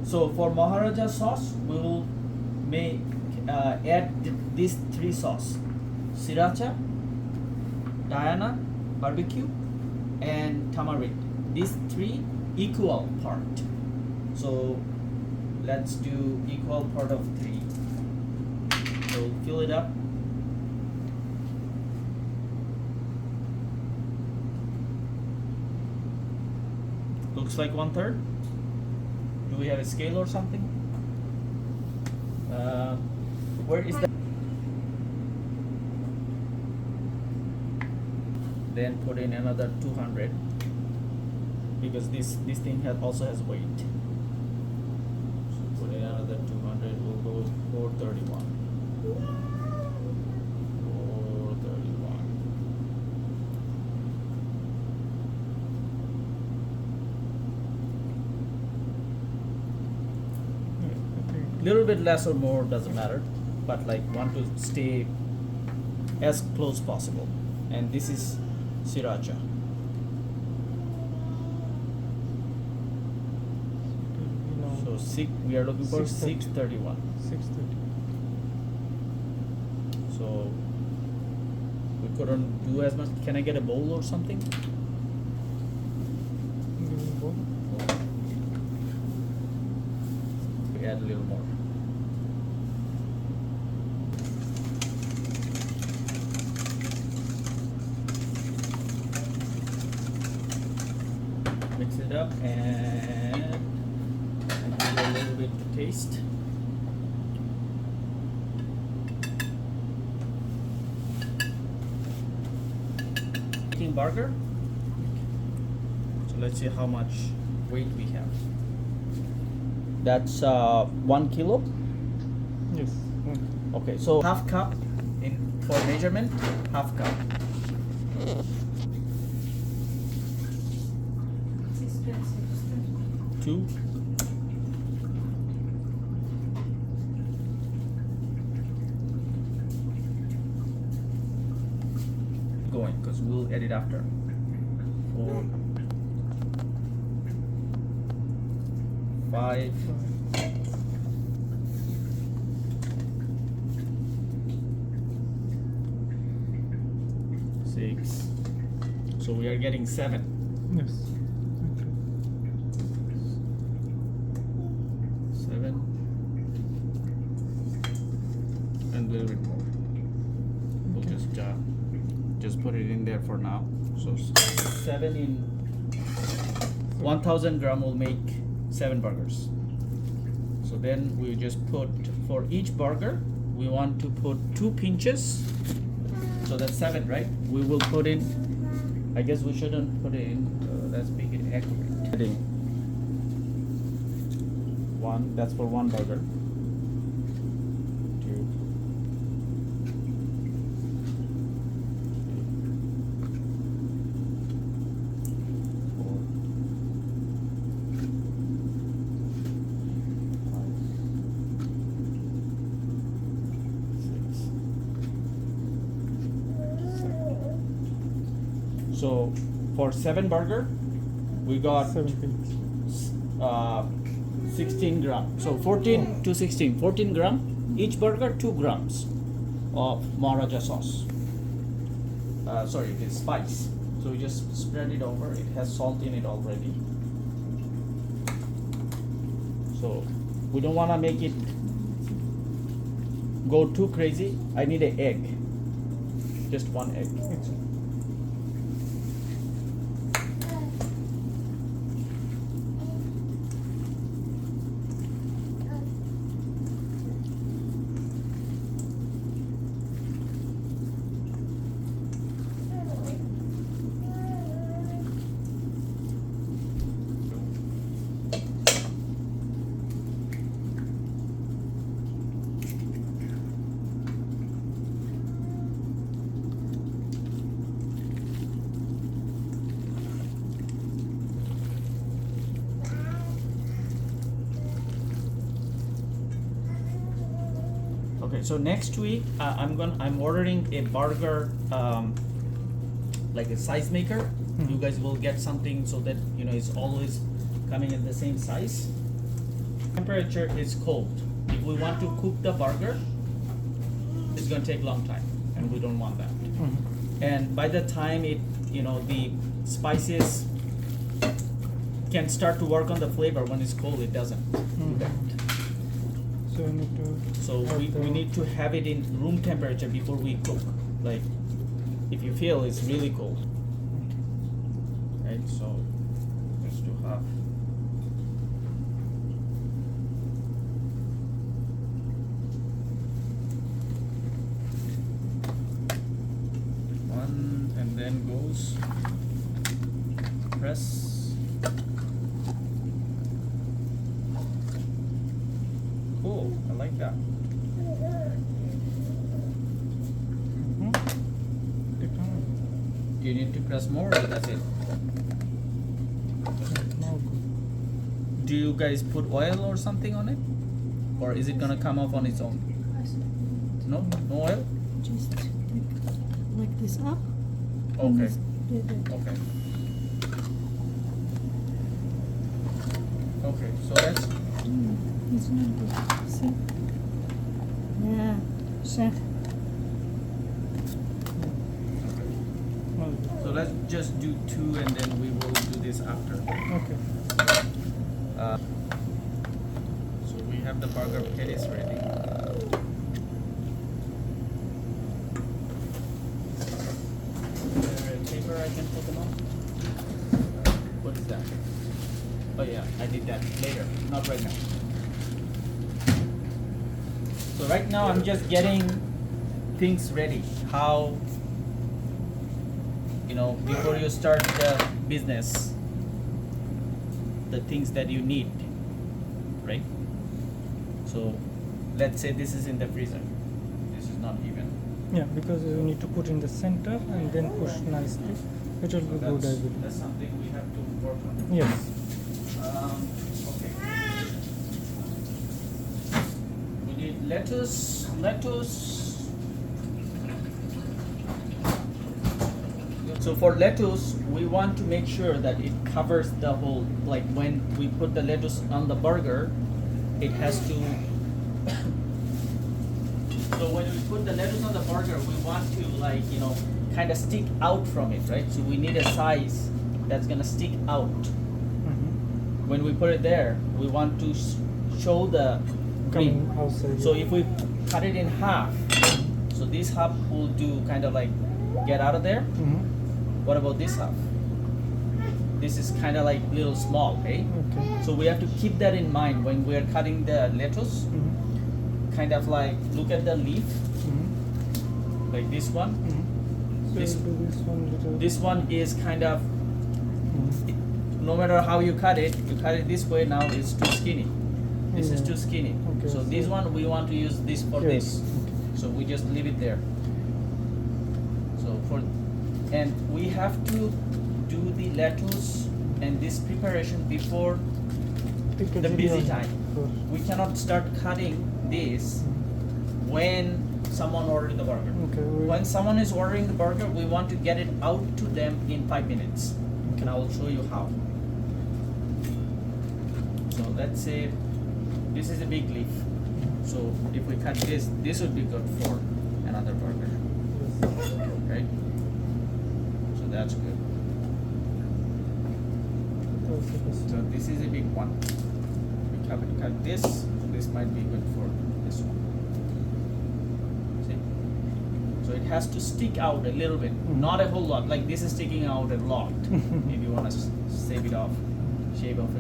So for Maharaja sauce, we will make add these three sauce: sriracha, Diana, barbecue, and tamarind. These three equal part. So let's do equal part of three. So fill it up. Looks like 1/3. Do we have a scale or something? Where is that? Then put in another 200 because this thing also has weight. So put in another 200. We'll go 431. 431. Little bit less or more doesn't matter, but like want to stay as close possible. And this is sriracha. So we are looking for 631. 630. So we couldn't do as much. Can I get a bowl or something? We add a little more. Mix it up and give it a little bit to taste. King burger. So let's see how much weight we have. That's 1 kilo. Yes. Okay, so half cup for measurement, half cup. Two. Going because we'll edit after. 4, 5, 6. So we are getting 7. Yes. 7 and a little bit more. We'll just put it in there for now. So 7 in 1,000 gram will make 7 burgers. So then we just put, for each burger we want to put 2 pinches. So that's 7, right? We will put in, I guess we shouldn't put it in, let's make it accurate. 1, that's for 1 burger. 2, 4, 5, 6, 7. So for 7 burger, we got 16 grams. So 14 to 16, 14 gram. Each burger 2 grams of Maharaja sauce. Sorry, it is spice. So we just spread it over. It has salt in it already. So we don't want to make it go too crazy. I need an egg. Just 1 egg. Okay, so next week I'm ordering a burger, like a size maker. Mhm. You guys will get something so that it's always coming in the same size. Temperature is cold. If we want to cook the burger, it's gonna take a long time, and we don't want that. And by the time the spices can start to work on the flavor, when it's cold, it doesn't do that. So we need to. So we need to have it in room temperature before we cook. Like, if you feel it's really cold, right? So let's do half. One, and then goes press. Cool, I like that. Do you need to press more, or that's it? Do you guys put oil or something on it? Or is it gonna come off on its own? No? No oil? Just like this up. Okay. Okay. Okay. Okay, so that's It's not good. See? Yeah. Chef. so let's just do 2 and then we will do this after. Okay. So we have the burger patties ready. Is there a paper I can put them on? What is that? Oh yeah, I did that later, not right now. So right now I'm just getting things ready. How, before you start the business, the things that you need, right? So let's say this is in the freezer. This is not even. Yeah, because you need to put in the center and then push nicely. It will be good, I believe. That's something we have to work on. Yes. Okay. We need lettuce. So for lettuce, we want to make sure that it covers the whole, like when we put the lettuce on the burger, it has to, so when we put the lettuce on the burger, we want to kind of stick out from it, right? So we need a size that's gonna stick out. When we put it there, we want to show the green. Coming outside. So if we cut it in half, so this half will do kind of like get out of there. What about this half? This is kind of like little small, okay? Okay. So we have to keep that in mind when we are cutting the lettuce. Kind of like look at the leaf, like this one. So This- we'll do this one little. This one is kind of, no matter how you cut it this way, now it's too skinny. This is Yeah. too skinny. Okay, So this so- one we want to use this for Yes. this. So we just leave it there. And we have to do the lettuce and this preparation before the busy time. We cannot start cutting this when someone ordering the burger. Okay. When someone is ordering the burger, we want to get it out to them in 5 minutes. And I will show you how. So let's say this is a big leaf. So if we cut this would be good for another burger, right? So that's good. So this is a big one. We cut this. This might be good for this one. See? So it has to stick out a little bit, not a whole lot. Like this is sticking out a lot. Maybe you want to shave off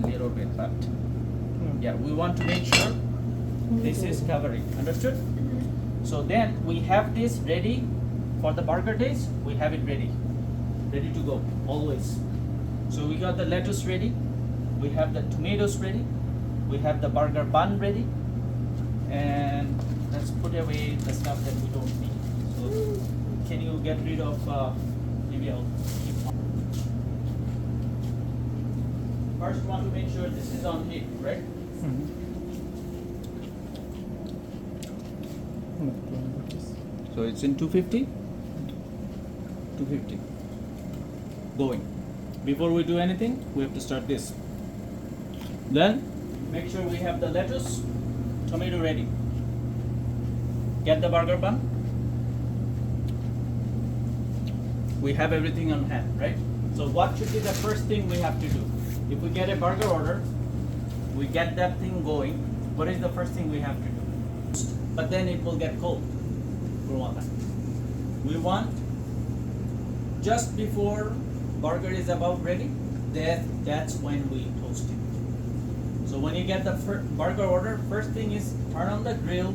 a little bit, but yeah, we want to make sure this is covering. Understood? So then we have this ready for the burger days. We have it ready to go always. So we got the lettuce ready, we have the tomatoes ready, we have the burger bun ready, and let's put away the stuff that we don't need. So can you get rid of, maybe I'll keep one. First want to make sure this is on heat, right? So it's in 250? 250. Going. Before we do anything, we have to start this. Then make sure we have the lettuce, tomato ready. Get the burger bun. We have everything on hand, right? So what should be the first thing we have to do? If we get a burger order, we get that thing going, what is the first thing we have to do? But then it will get cold. We want just before burger is about ready, that's when we toast it. So when you get the burger order, first thing is turn on the grill.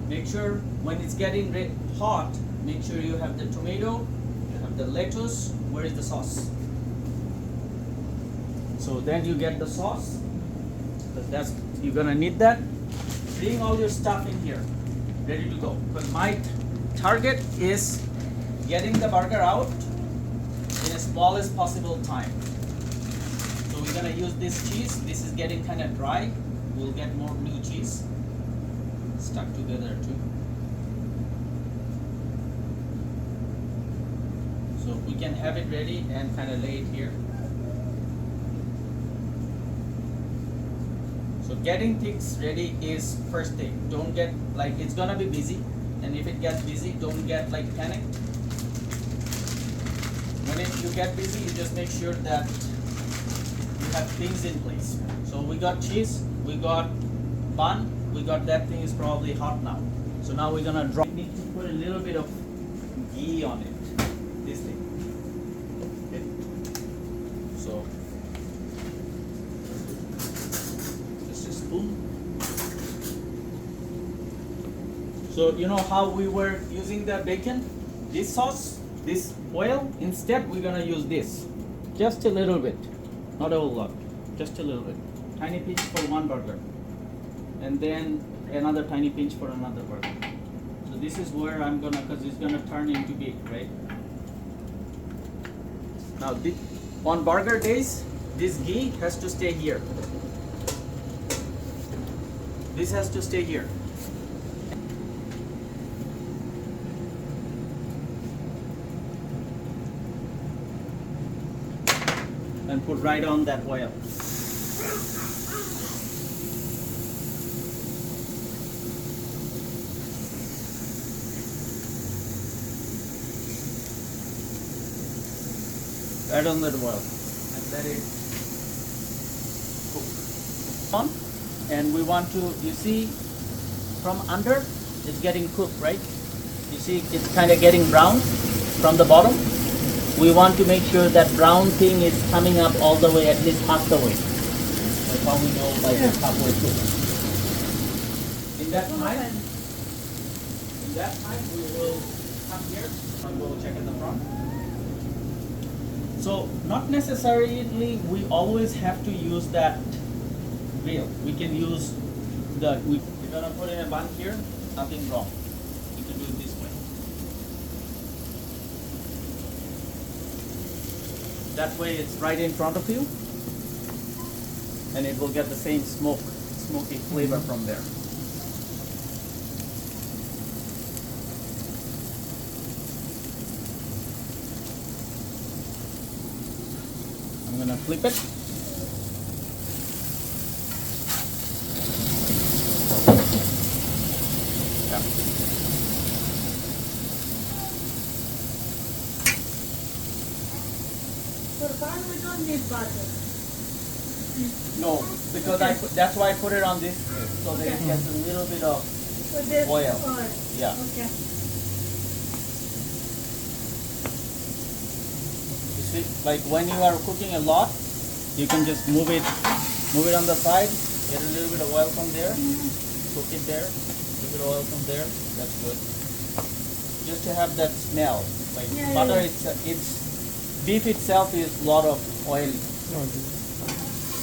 Make sure when it's getting hot, make sure you have the tomato, you have the lettuce. Where is the sauce? So then you get the sauce. You're gonna need that. Bring all your stuff in here, ready to go. Because my target is getting the burger out in the smallest possible time. So we're gonna use this cheese. This is getting kind of dry. We'll get more new cheese stuck together too. So we can have it ready and kind of lay it here. So getting things ready is first thing. Don't get like it's gonna be busy, and if it gets busy, don't get like panicked. When you get busy, you just make sure that you have things in place. So we got cheese, we got bun, we got that thing is probably hot now. So now we're gonna drop. We need to put a little bit of ghee on it. This thing. Okay. So. So you know how we were using the bacon? This sauce, this oil, instead we're gonna use this. Just a little bit, not a whole lot, just a little bit. Tiny pinch for one burger. And then another tiny pinch for another burger. So this is where I'm gonna, because it's gonna turn into big, right? Now on burger days, this ghee has to stay here. This has to stay here. And put right on that oil. Right on that oil. And let it cook. On. And we want to, you see, from under, it's getting cooked, right? You see, it's kind of getting brown from the bottom. We want to make sure that brown thing is coming up all the way, at least half the way. That's how we know like it's halfway cooked. In that time, we will come here and we'll check in the front. So not necessarily we always have to use that grill. We can use we're gonna put in a bun here, nothing wrong. You can do it this way. That way it's right in front of you, and it will get the same smoky flavor from there. I'm gonna flip it. We don't need butter. No, because that's why I put it on this so that it gets a little bit of So this oil. Yeah. Okay. You see, like when you are cooking a lot, you can just move it on the side, get a little bit of oil from there, cook it there, a little bit of oil from there. That's good. Just to have that smell. Like butter, it's beef itself is a lot of oil.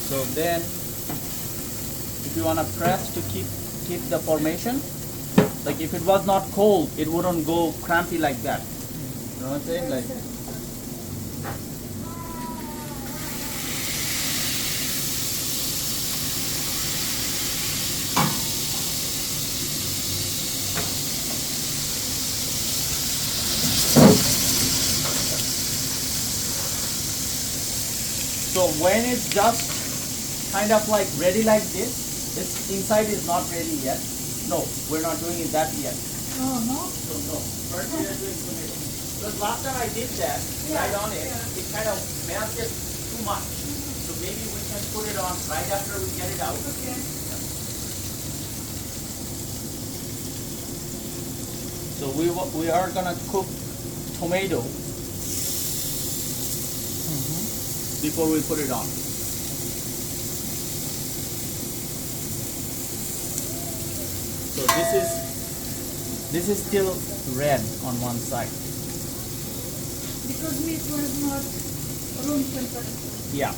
So then, if you want to press to keep the formation, like if it was not cold, it wouldn't go crampy like that. You know what I'm saying? Like. So when it's just kind of like ready like this, It's inside is not ready yet. No, we're not doing it that yet. Oh, no? So no. First we are doing tomato. Because last time I did that, right on it, it kind of melted too much. So maybe we can put it on right after we get it out. Okay. So we are gonna cook tomato before we put it on. So this is still red on one side. Because meat was not room temperature. Yeah.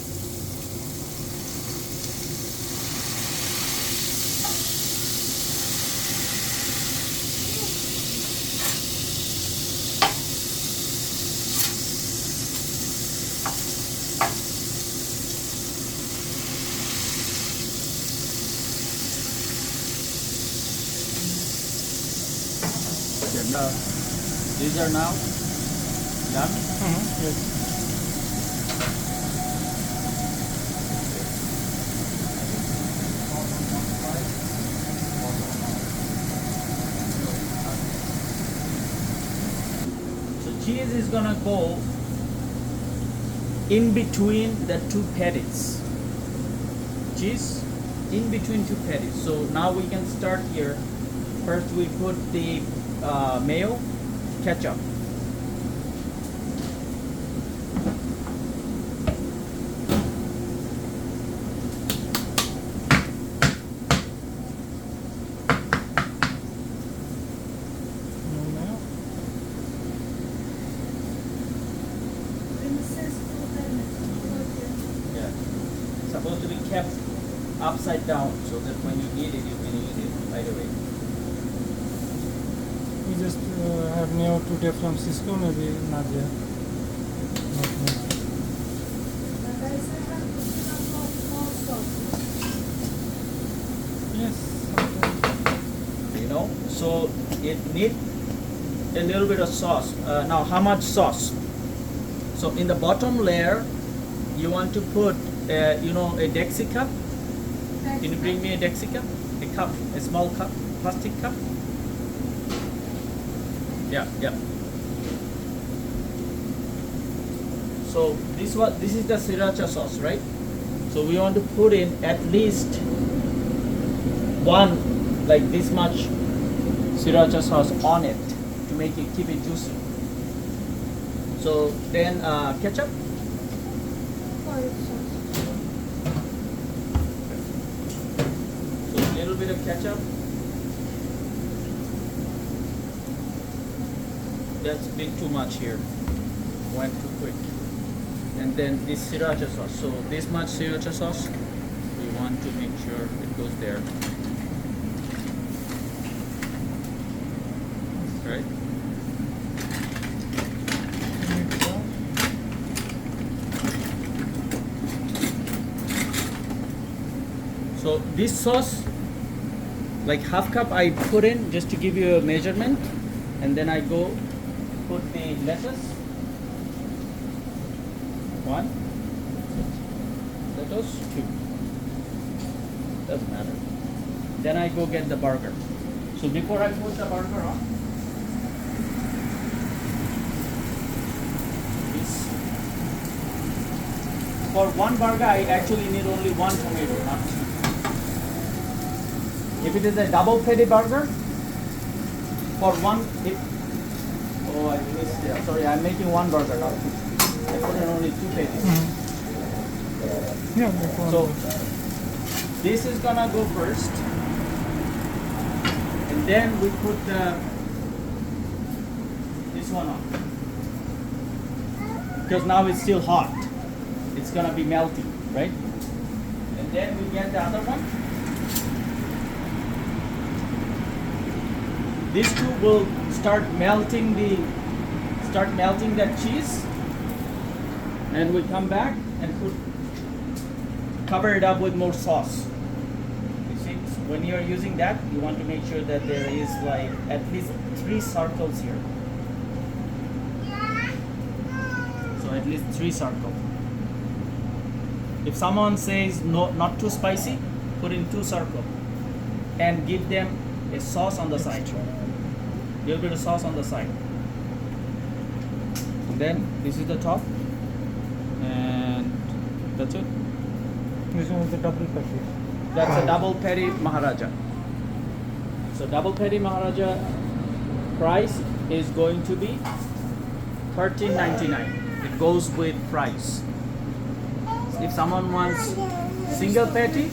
Okay, now these are now done. Yes. So cheese is gonna go in between the two patties. Cheese in between two patties. So now we can start here. First we put the mayo, ketchup. No mayo. Princess to the Yeah. Supposed to be kept upside down so that when you need it, you can use it right away. We just have mayo today from Cisco, maybe Nadia. Not me. But I said I put it on more sauce. Yes. Sometimes. You know, so it need a little bit of sauce. Now how much sauce? So in the bottom layer you want to put you know, a Dexi cup. Can you bring me a Dexi cup? A cup, a small cup, plastic cup. Yeah, yeah. So this is the sriracha sauce, right? So we want to put in at least one, like this much sriracha sauce on it to make it, keep it juicy. So then ketchup. So a little bit of ketchup. That's a bit too much here. Went too quick. And then this sriracha sauce. So this much sriracha sauce, we want to make sure it goes there. Right? So this sauce, like half cup I put in just to give you a measurement, and then I go put the lettuce. One, lettuce, two. Doesn't matter. Then I go get the burger. So before I put the burger on, this. For one burger, I actually need only one tomato, not two. If it is a double patty burger, for one, oh, I missed it. Sorry, I'm making one burger, not two. I put in only two patties. Yeah, before. So, this is gonna go first. And then we put this one on. Because now it's still hot. It's gonna be melting, right? And then we get the other one. These two will start melting that cheese, and we come back and cover it up with more sauce. You see, when you are using that, you want to make sure that there is like at least 3 circles here. So at least 3 circles. If someone says no, not too spicy, put in two circles, and give them a sauce on the side. Little bit of sauce on the side. And then this is the top, and that's it. This one is the double patty. That's a double patty Maharaja. So double patty Maharaja price is going to be $13.99. It goes with fries. If someone wants single patty,